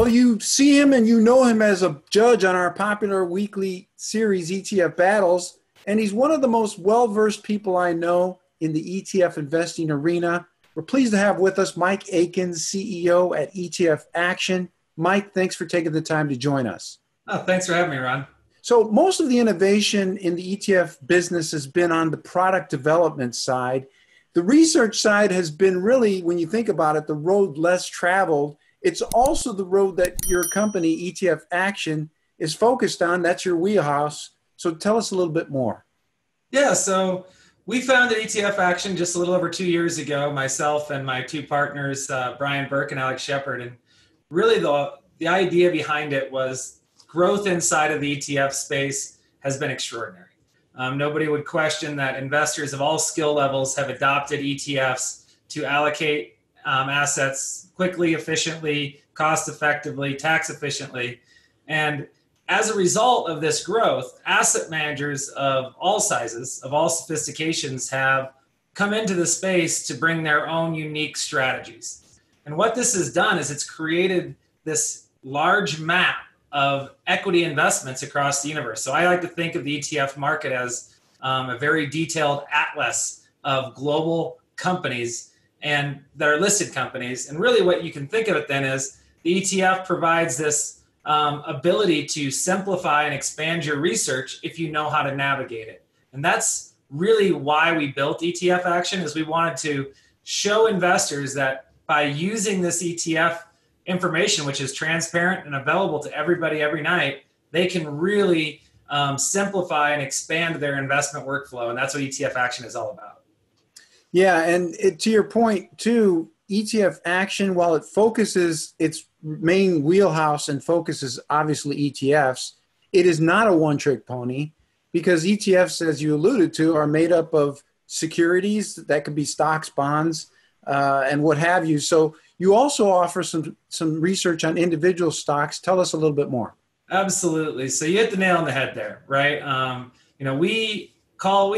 Well, you see him and you know him as a judge on our popular weekly series, ETF Battles, and he's one of the most well-versed people I know in the ETF investing arena. We're pleased to have with us Mike Akins, CEO at ETF Action. Mike, thanks for taking the time to join us. Oh, thanks for having me, Ron. So most of the innovation in the ETF business has been on the product development side. The research side has been really, when you think about it, the road less traveled. It's also the road that your company, ETF Action, is focused on. That's your wheelhouse. So tell us a little bit more. Yeah, so we founded ETF Action just a little over 2 years ago, myself and my two partners, Brian Burke and Alex Shepard. And really the idea behind it was growth inside of the ETF space has been extraordinary. Nobody would question that investors of all skill levels have adopted ETFs to allocate assets quickly, efficiently, cost effectively, tax efficiently. And as a result of this growth, asset managers of all sizes, of all sophistications have come into the space to bring their own unique strategies. And what this has done is it's created this large map of equity investments across the universe. So I like to think of the ETF market as a very detailed atlas of global companies and that are listed companies. And really what you can think of it then is the ETF provides this ability to simplify and expand your research if you know how to navigate it. And that's really why we built ETF Action, is we wanted to show investors that by using this ETF information, which is transparent and available to everybody every night, they can really simplify and expand their investment workflow. And that's what ETF Action is all about. Yeah, and to your point too, ETF Action, while it focuses its main wheelhouse and focuses obviously ETFs, it is not a one-trick pony, because ETFs, as you alluded to, are made up of securities that could be stocks, bonds, and what have you. So you also offer some research on individual stocks. Tell us a little bit more. Absolutely. So you hit the nail on the head there, right? We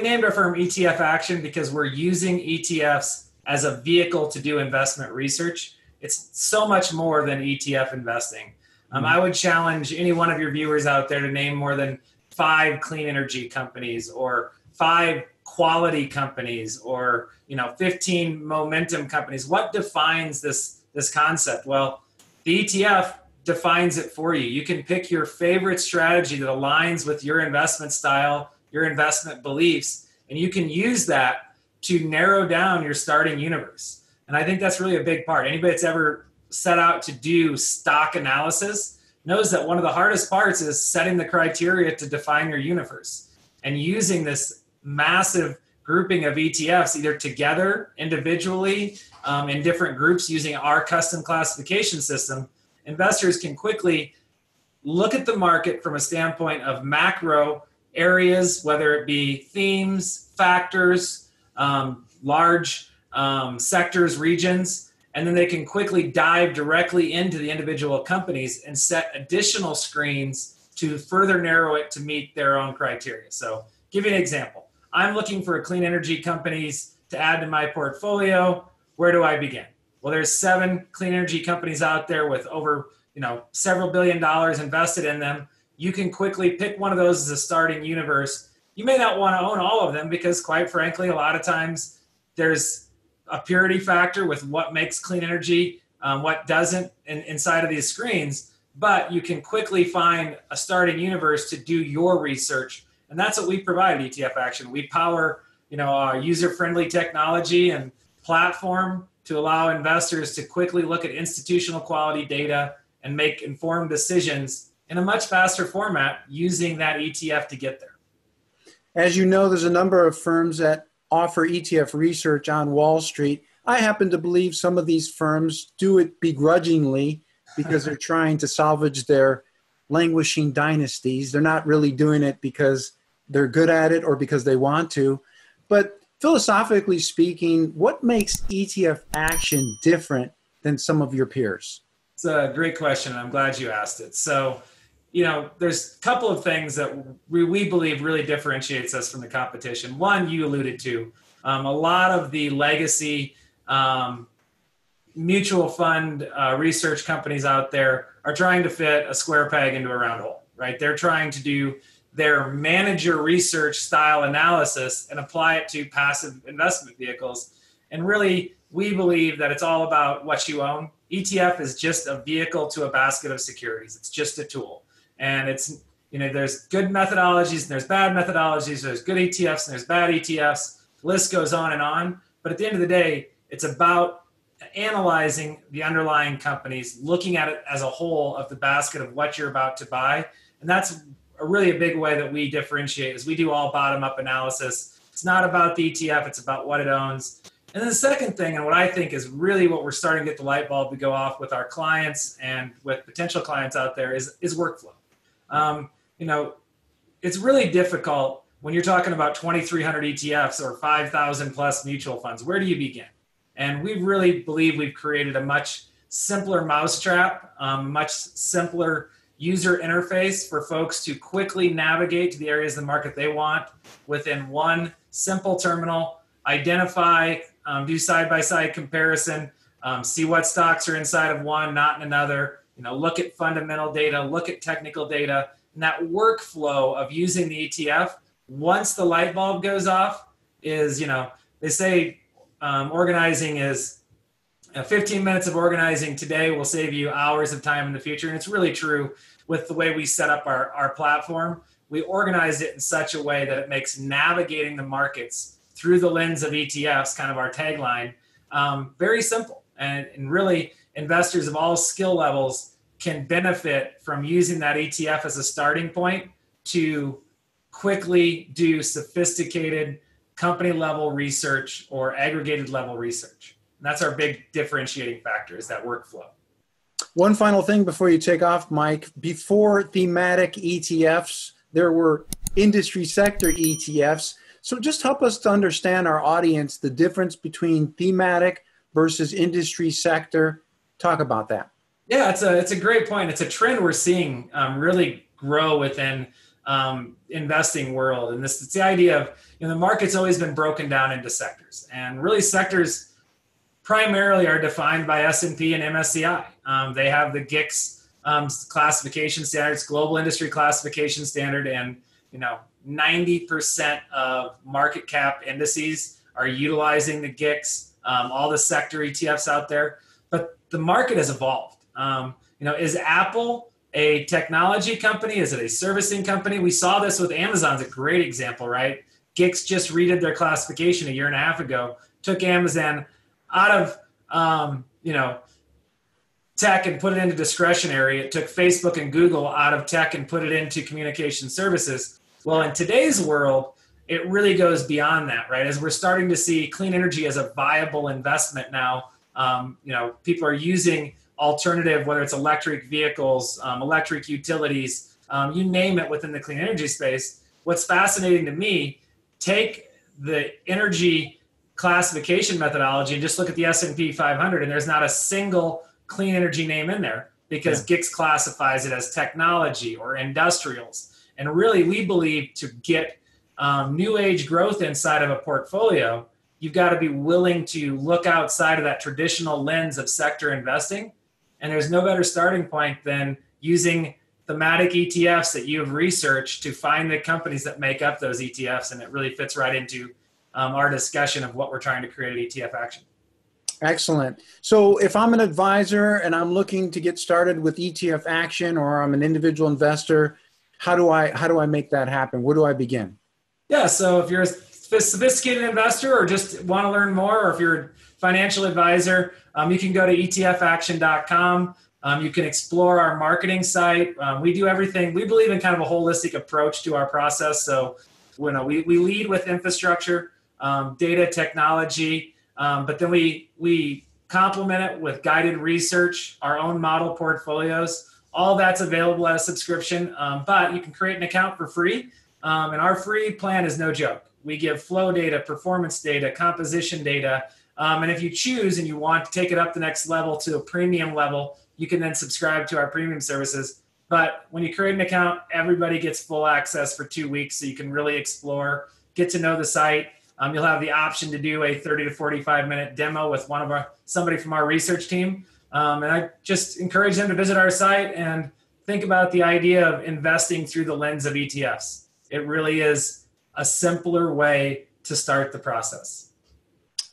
named our firm ETF Action because we're using ETFs as a vehicle to do investment research. It's so much more than ETF investing. I would challenge any one of your viewers out there to name more than 5 clean energy companies, or 5 quality companies, or 15 momentum companies. What defines this concept? Well, the ETF defines it for you. You can pick your favorite strategy that aligns with your investment style, your investment beliefs, and you can use that to narrow down your starting universe. And I think that's really a big part. Anybody that's ever set out to do stock analysis knows that one of the hardest parts is setting the criteria to define your universe, and using this massive grouping of ETFs, either together, individually, in different groups using our custom classification system. Investors can quickly look at the market from a standpoint of macro areas, whether it be themes, factors, large sectors, regions, and then they can quickly dive directly into the individual companies and set additional screens to further narrow it to meet their own criteria. So give you an example. I'm looking for clean energy companies to add to my portfolio. Where do I begin? Well, there's 7 clean energy companies out there with over, several $1 billion invested in them. You can quickly pick one of those as a starting universe. You may not want to own all of them because, quite frankly, a lot of times there's a purity factor with what makes clean energy, what doesn't inside of these screens. But you can quickly find a starting universe to do your research. And that's what we provide at ETF Action. We power, user-friendly technology and platform to allow investors to quickly look at institutional quality data and make informed decisions in a much faster format using that ETF to get there. As you know, there's a number of firms that offer ETF research on Wall Street. I happen to believe some of these firms do it begrudgingly because they're trying to salvage their languishing dynasties. They're not really doing it because they're good at it or because they want to. But philosophically speaking, what makes ETF Action different than some of your peers? It's a great question. I'm glad you asked it. So, there's a couple of things that we believe really differentiates us from the competition. One, you alluded to, a lot of the legacy mutual fund research companies out there are trying to fit a square peg into a round hole, right? They're trying to do their manager research style analysis and apply it to passive investment vehicles. And really, we believe that it's all about what you own. ETF is just a vehicle to a basket of securities. It's just a tool. And it's, there's good methodologies and there's bad methodologies. There's good ETFs and there's bad ETFs. The list goes on and on. But at the end of the day, it's about analyzing the underlying companies, looking at it as a whole of the basket of what you're about to buy. And that's a big way that we differentiate is we do all bottom-up analysis. It's not about the ETF, it's about what it owns. And then the second thing, and what I think is really what we're starting to get the light bulb to go off with our clients and with potential clients out there is workflow. It's really difficult when you're talking about 2,300 ETFs or 5,000 plus mutual funds. Where do you begin? And we really believe we've created a much simpler mousetrap, much simpler user interface for folks to quickly navigate to the areas of the market they want within one simple terminal, identify, do side-by-side comparison, see what stocks are inside of one, not in another, look at fundamental data, look at technical data, and that workflow of using the ETF, once the light bulb goes off is, they say organizing is 15 minutes of organizing today will save you hours of time in the future. And it's really true with the way we set up our platform. We organize it in such a way that it makes navigating the markets through the lens of ETFs, kind of our tagline, very simple. And really, investors of all skill levels can benefit from using that ETF as a starting point to quickly do sophisticated company level research or aggregated level research. And that's our big differentiating factor is that workflow. One final thing before you take off, Mike. Before thematic ETFs, there were industry sector ETFs. So just help us to understand our audience, the difference between thematic versus industry sector. Talk about that. Yeah, it's a great point. It's a trend we're seeing really grow within investing world. And it's the idea of, the market's always been broken down into sectors. And really sectors primarily are defined by S&P and MSCI. They have the GICS classification standards, global industry classification standard, and 90% of market cap indices are utilizing the GICS, all the sector ETFs out there. But the market has evolved. Is Apple a technology company? Is it a servicing company? We saw this with Amazon's a great example, right? GICS just redid their classification a year and a half ago, took Amazon out of, tech and put it into discretionary. It took Facebook and Google out of tech and put it into communication services. Well, in today's world, it really goes beyond that, right? As we're starting to see clean energy as a viable investment now, people are using alternative, whether it's electric vehicles, electric utilities, you name it within the clean energy space. What's fascinating to me, take the energy classification methodology and just look at the S&P 500, and there's not a single clean energy name in there because GICS classifies it as technology or industrials. And really, we believe to get new age growth inside of a portfolio, you've got to be willing to look outside of that traditional lens of sector investing. And there's no better starting point than using thematic ETFs that you have researched to find the companies that make up those ETFs. And it really fits right into our discussion of what we're trying to create at ETF Action. Excellent. So if I'm an advisor and I'm looking to get started with ETF Action, or I'm an individual investor, how do I make that happen? Where do I begin? Yeah, so if you're a sophisticated investor or just want to learn more, or if you're a financial advisor, you can go to etfaction.com. You can explore our marketing site. We do everything. We believe in kind of a holistic approach to our process. So we lead with infrastructure, data, technology, but then we complement it with guided research, our own model portfolios. All that's available at a subscription, but you can create an account for free. And our free plan is no joke. We give flow data, performance data, composition data. And if you choose and you want to take it up the next level to a premium level, you can then subscribe to our premium services. But when you create an account, everybody gets full access for 2 weeks, so you can really explore, get to know the site. You'll have the option to do a 30 to 45 minute demo with somebody from our research team. And I just encourage them to visit our site and think about the idea of investing through the lens of ETFs. It really is a simpler way to start the process.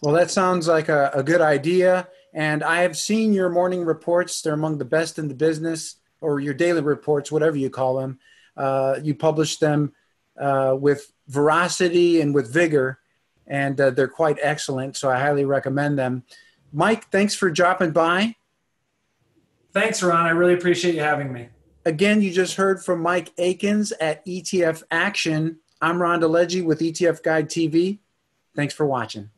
Well, that sounds like a good idea. And I have seen your morning reports. They're among the best in the business, or your daily reports, whatever you call them. You publish them with veracity and with vigor, and they're quite excellent. So I highly recommend them. Mike, thanks for dropping by. Thanks, Ron. I really appreciate you having me. Again, you just heard from Mike Akins at ETF Action. I'm Ron DeLegge with ETF Guide TV. Thanks for watching.